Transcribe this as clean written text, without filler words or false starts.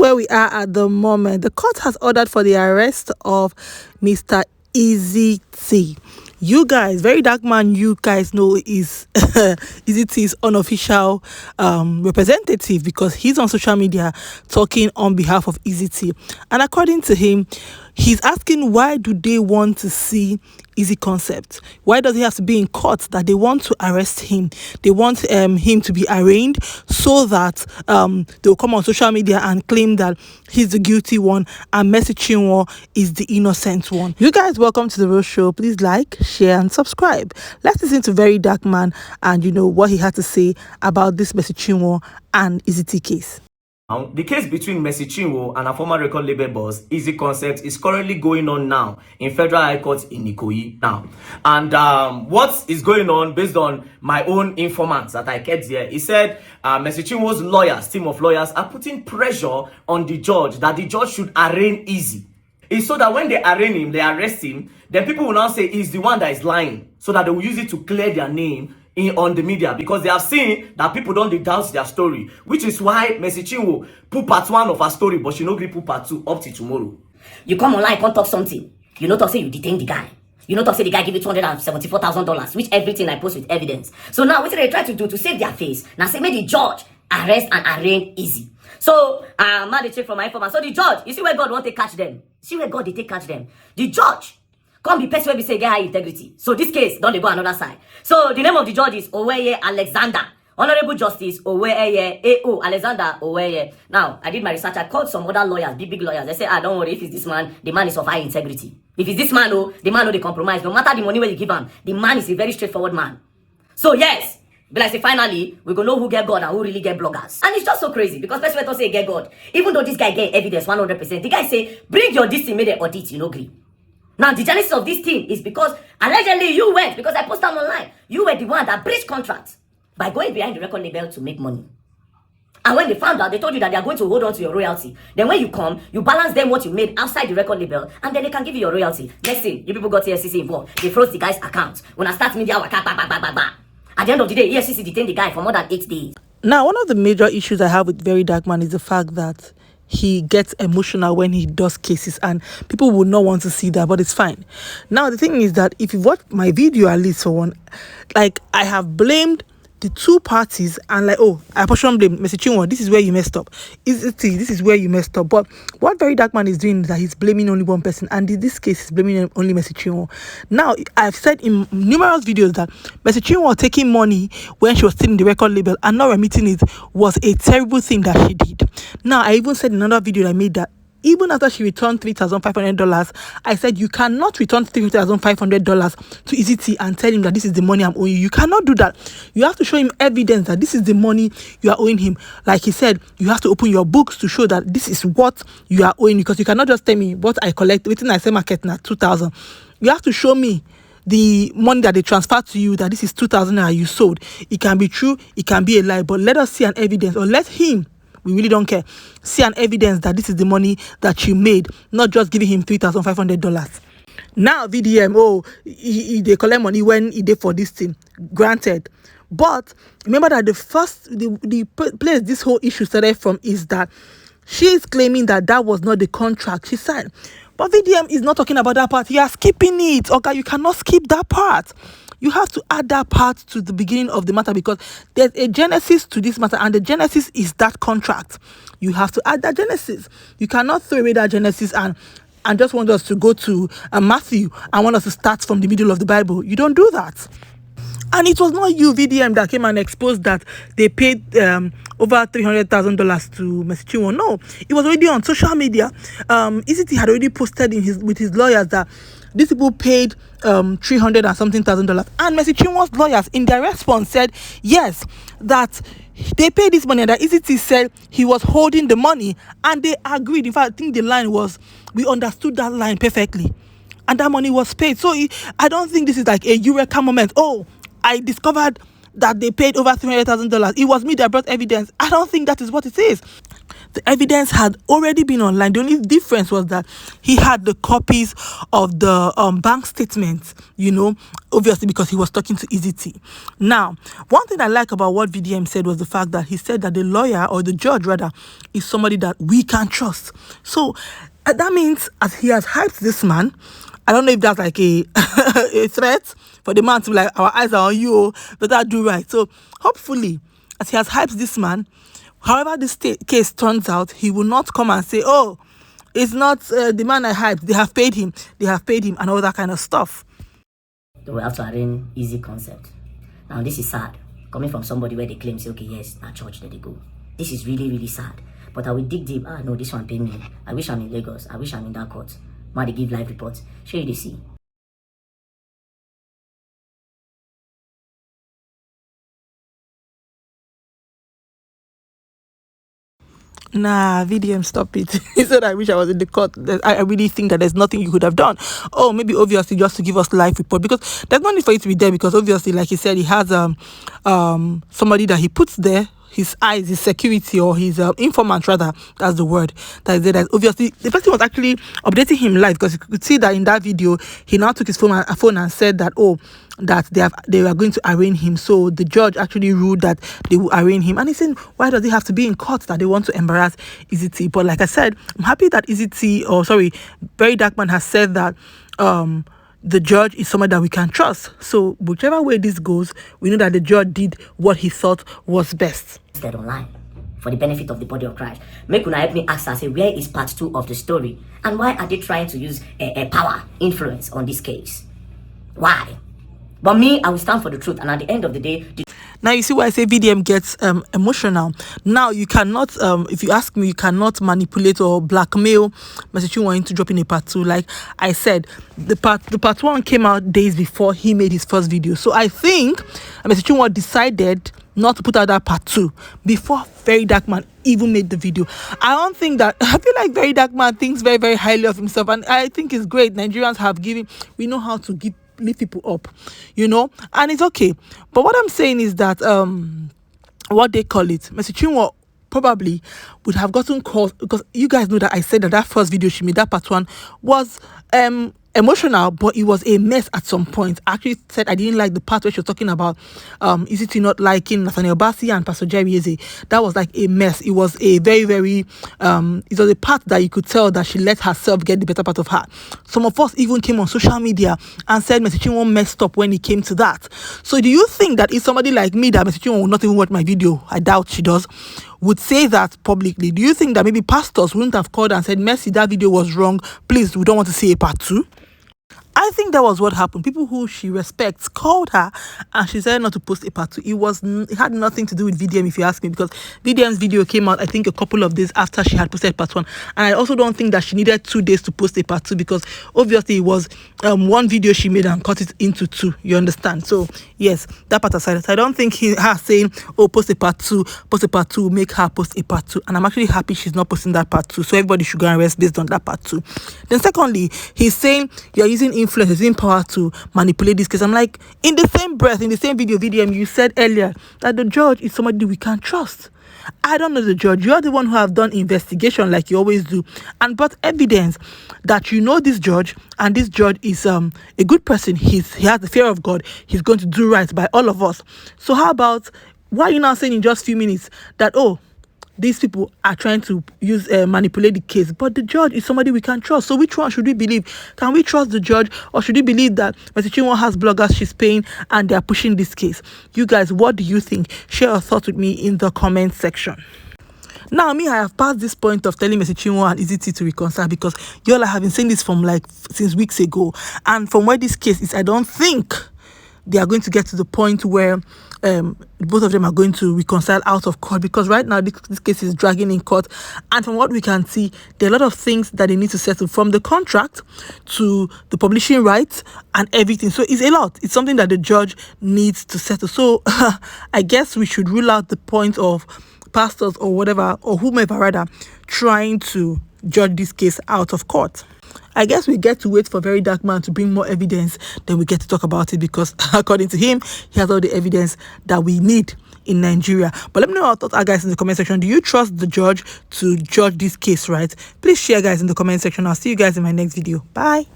where we are at the moment. The court has ordered for the arrest of Mr. Eezeetee. You guys, Very Dark Man, you guys know is Eezeetee's unofficial representative, because he's on social media talking on behalf of Eezeetee. And according to him, he's asking, why do they want to see Easy Concept? Why does he have to be in court that they want to arrest him? They want him to be arraigned so that they'll come on social media and claim that he's the guilty one and Mercy Chinwo is the innocent one. You guys, welcome to the real show. Please like, share and subscribe. Let's listen to Very Dark Man and what he had to say about this Mercy Chinwo and Eezeetee case. The case between Mercy Chinwo and her former record label boss, Easy Concept, is currently going on now in Federal High Court in Ikoyi now. And what is going on, based on my own informants that I kept here, he said Mercy Chinwo's lawyers, team of lawyers, are putting pressure on the judge that the judge should arraign Easy. It's so that when they arraign him, they arrest him, then people will now say he's the one that is lying, so that they will use it to clear their name on the media, because they have seen that people don't doubt their story, which is why Mercy Chinwo put part 1 of her story, but she no gree put part 2 up till tomorrow. You come online, can't talk something. You know, talk say you detain the guy. You know, talk say the guy give you $274,000, which everything I post with evidence. So now what they try to do to save their face? Now say make the judge arrest and arraign Easy. So man, they check from my informant. So the judge, you see where God want to catch them. See where God they take catch them. The judge come be person where we say get high integrity. So this case don't they go another side. So the name of the judge is Oweye Alexander. Honorable Justice Oweye A.O. Alexander Oweye. Now, I did my research. I called some other lawyers, big lawyers. They say, don't worry, if it's this man, the man is of high integrity. If it's this man, the man they compromise. No matter the money where you give him, the man is a very straightforward man. So yes, but I say finally, we gonna know who get God and who really get bloggers. And it's just so crazy, because person don't say get God. Even though this guy get evidence 100%, the guy say, bring your this thing, made an audit, you know, agree. Now, the genesis of this thing is because allegedly you went, because I posted online, you were the one that breached contracts by going behind the record label to make money. And when they found out, they told you that they are going to hold on to your royalty. Then when you come, you balance them what you made outside the record label, and then they can give you your royalty. Next thing, you people got EFCC involved. They froze the guy's account. When I start media, at the end of the day, EFCC detained the guy for more than 8 days. Now, one of the major issues I have with Very Dark Man is the fact that he gets emotional when he does cases, and people would not want to see that, but it's fine. Now, the thing is that if you watch my video, at least for one, like, I have blamed the two parties, and like, I portion blame Mercy Chinwo, this is where you messed up. Eezeetee, this is where you messed up. But what Very Dark Man is doing is that he's blaming only one person, and in this case, he's blaming only Mercy Chinwo. Now, I've said in numerous videos that Mercy Chinwo taking money when she was stealing the record label and not remitting it was a terrible thing that she did. Now, I even said in another video that I made that even after she returned $3,500, I said you cannot return $3,500 to Eezeetee and tell him that this is the money I'm owing you. You cannot do that. You have to show him evidence that this is the money you are owing him. Like he said, you have to open your books to show that this is what you are owing, because you cannot just tell me what I collect. Within I say market now 2,000. You have to show me the money that they transferred to you, that this is 2,000 and you sold. It can be true, it can be a lie, but let us see an evidence, or let him, we really don't care, see an evidence that this is the money that you made, not just giving him $3,500. Now VDM, they collect money when he did for this thing, granted. But remember that the place this whole issue started from is that she is claiming that that was not the contract she signed. But VDM is not talking about that part. You are skipping it. Okay, you cannot skip that part. You have to add that part to the beginning of the matter, because there's a genesis to this matter, and the genesis is that contract. You have to add that genesis. You cannot throw away that genesis and just want us to go to Matthew and want us to start from the middle of the Bible. You don't do that. And it was not you, VDM, that came and exposed that they paid over $300,000 to Mercy Chinwo. No, it was already on social media. Eezeetee had already posted with his lawyers that these people paid $300 and something thousand. And Mercy Chinwo's lawyers, in their response, said yes, that they paid this money, and that Eezeetee said he was holding the money, and they agreed. In fact, I think the line was, we understood that line perfectly, and that money was paid. So I don't think this is like a eureka moment. I discovered that they paid over $300,000. It was me that brought evidence. I don't think that is what it is. The evidence had already been online. The only difference was that he had the copies of the bank statements, obviously because he was talking to Eezeetee. Now, one thing I like about what VDM said was the fact that he said that the lawyer, or the judge rather, is somebody that we can trust. So that means, as he has hyped this man, I don't know if that's like a a threat for the man to be like, our eyes are on you, better do right. So hopefully, as he has hyped this man, however this case turns out, he will not come and say, oh, it's not the man I hyped, they have paid him, and all that kind of stuff. They will have to arrange easy concept. Now this is sad, coming from somebody where they claim, say, okay, yes, now church, there they go. This is really, really sad. But I will dig deep. No, this one pay me. I wish I'm in Lagos. I wish I'm in that court. Man, they give live reports. Show you they see. Nah, VDM, stop it. He said, I wish I was in the court. I really think that there's nothing you could have done. Oh, maybe obviously just to give us live report, because there's no need for you to be there, because obviously, like he said, he has somebody that he puts there, his eyes, his security, or his informant rather, that's the word, that is there. That obviously the person was actually updating him live, because you could see that in that video he now took his phone and said that, oh, that they were going to arraign him. So the judge actually ruled that they will arraign him, and he said, why does he have to be in court that they want to embarrass Eezeetee? But like I said, I'm happy that Very Dark Man has said that the judge is someone that we can trust. So whichever way this goes, we know that the judge did what he thought was best. Instead online, for the benefit of the body of Christ. Make una help me ask her, say, where is part 2 of the story? And why are they trying to use a power, influence on this case? Why? But me, I will stand for the truth. And at the end of the day, now you see why I say VDM gets emotional. Now you cannot, if you ask me, you cannot manipulate or blackmail Mr. Chinwo into dropping a part 2. Like I said, the part 1 came out days before he made his first video. So I think Mr. Chinwo decided not to put out that part 2 before Very Dark Man even made the video. I don't think that, I feel like Very Dark Man thinks very, very highly of himself, and I think it's great. Nigerians we know how to lift people up, and it's okay. But what I'm saying is that what they call it, Mr. Chinwo probably would have gotten calls, because you guys know that I said that first video she made, that part 1, was emotional, but it was a mess at some point. I actually said I didn't like the part where she was talking about Eezeetee not liking Nathaniel Bassey and Pastor Jerry Eezeetee. That was like a mess. It was a very, very it was a part that you could tell that she let herself get the better part of her. Some of us even came on social media and said Mr. Chinwo messed up when it came to that. So do you think that if somebody like me, that Mr. Chinwo will not even watch my video, I doubt she does, would say that publicly? Do you think that maybe pastors wouldn't have called and said, Mercy, that video was wrong, please, we don't want to see a part 2? I think that was what happened. People who she respects called her and she said not to post a part 2. It had nothing to do with VDM, if you ask me, because VDM's video came out, I think, a couple of days after she had posted part 1. And I also don't think that she needed 2 days to post a part 2, because obviously it was one video she made and cut it into 2. You understand? So yes, that part aside, I don't think her saying, oh, post a part 2 will make her post a part 2. And I'm actually happy she's not posting that part 2. So everybody should go and rest based on that part 2. Then secondly, he's saying you're using influence, using power to manipulate this case. I'm like, in the same breath, in the same video, VDM, you said earlier that the judge is somebody we can trust. I don't know the judge. You're the one who have done investigation like you always do and brought evidence that you know this judge, and this judge is a good person. He has the fear of God. He's going to do right by all of us. So how about, why are you now saying in just a few minutes that, oh, these people are trying to manipulate the case, but the judge is somebody we can trust? So which one should we believe? Can we trust the judge, or should we believe that Mr. Chinwo has bloggers she's paying and they're pushing this case? You guys, what do you think? Share your thoughts with me in the comment section. Now, me, I have passed this point of telling Mr. Chinwo and Eezeetee to reconcile, because y'all have been saying this from since weeks ago. And from where this case is, I don't think they are going to get to the point where both of them are going to reconcile out of court, because right now this case is dragging in court, and from what we can see, there are a lot of things that they need to settle, from the contract to the publishing rights and everything. So it's a lot. It's something that the judge needs to settle. So I guess we should rule out the point of pastors or whatever, or whomever rather, trying to judge this case out of court. I guess we get to wait for Very Dark Man to bring more evidence, then we get to talk about it, because according to him, he has all the evidence that we need in Nigeria. But let me know your thoughts, guys, in the comment section. Do you trust the judge to judge this case right? Please share, guys, in the comment section. I'll see you guys in my next video. Bye.